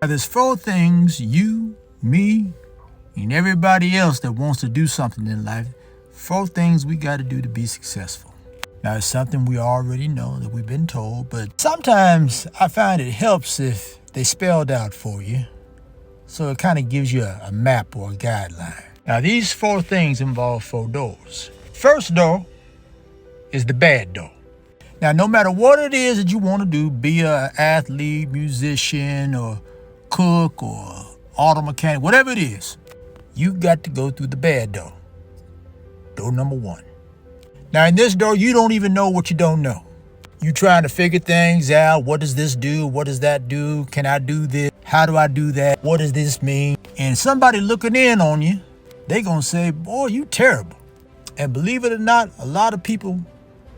Now, there's four things you, me, and everybody else that wants to do something in life, four things we got to do to be successful. Now, it's something we already know that we've been told, but sometimes I find it helps if they spelled out for you. So it kind of gives you a map or a guideline. Now, these four things involve four doors. First door is the bad door. Now, no matter what it is that you want to do, be an athlete, musician, or cook, or auto mechanic, whatever it is, you got to go through the bad door. Door number one. Now, in this door, you don't even know what you don't know. You trying to figure things out. What does this do? What does that do? Can I do this? How do I do that? What does this mean? And somebody looking in on you, they gonna say, boy, you terrible. And believe it or not, a lot of people,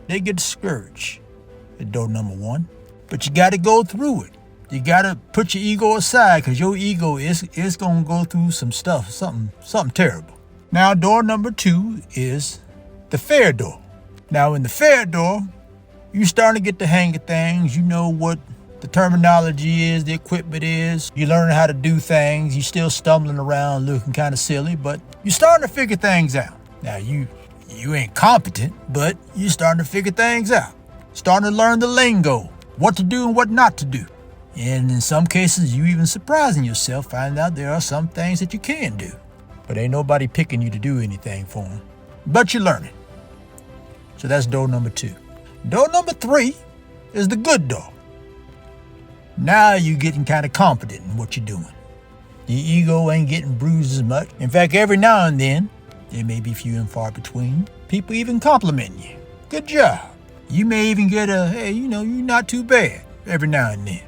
they get discouraged at door number one. But you got to go through it. You got to put your ego aside, because your ego is going to go through some stuff, something terrible. Now, door number two is the fair door. Now, in the fair door, you starting to get the hang of things. You know what the terminology is, the equipment is. You learn how to do things. You still stumbling around looking kind of silly, but you're starting to figure things out. Now, you ain't competent, but you're starting to figure things out. Starting to learn the lingo, what to do and what not to do. And in some cases, you even surprising yourself, finding out there are some things that you can do. But ain't nobody picking you to do anything for them. But you're learning. So that's door number two. Door number three is the good door. Now you're getting kind of confident in what you're doing. Your ego ain't getting bruised as much. In fact, every now and then, there may be few and far between, people even complimenting you. Good job. You may even get a, hey, you're not too bad every now and then.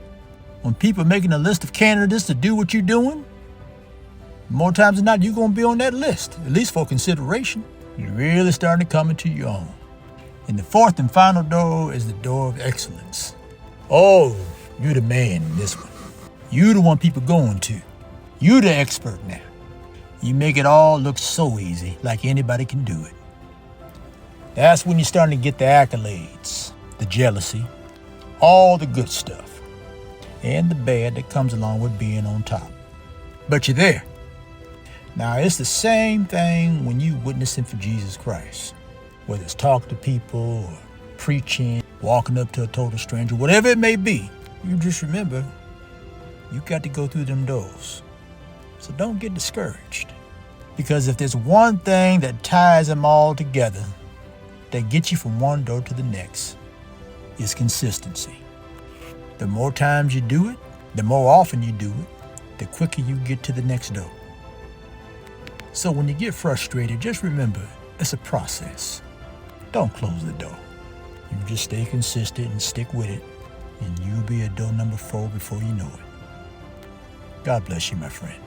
When people are making a list of candidates to do what you're doing, more times than not, you're going to be on that list, at least for consideration. You're really starting to come into your own. And the fourth and final door is the door of excellence. Oh, you're the man in this one. You're the one people going to. You're the expert now. You make it all look so easy, like anybody can do it. That's when you're starting to get the accolades, the jealousy, all the good stuff, and the bad that comes along with being on top. But you're there. Now, it's the same thing when you witnessing for Jesus Christ, whether it's talking to people or preaching, walking up to a total stranger, whatever it may be. You just remember, you got to go through them doors. So don't get discouraged. Because if there's one thing that ties them all together, that gets you from one door to the next, is consistency. The more times you do it, the more often you do it, the quicker you get to the next door. So when you get frustrated, just remember, it's a process. Don't close the door. You just stay consistent and stick with it, and you'll be at door number 4 before you know it. God bless you, my friend.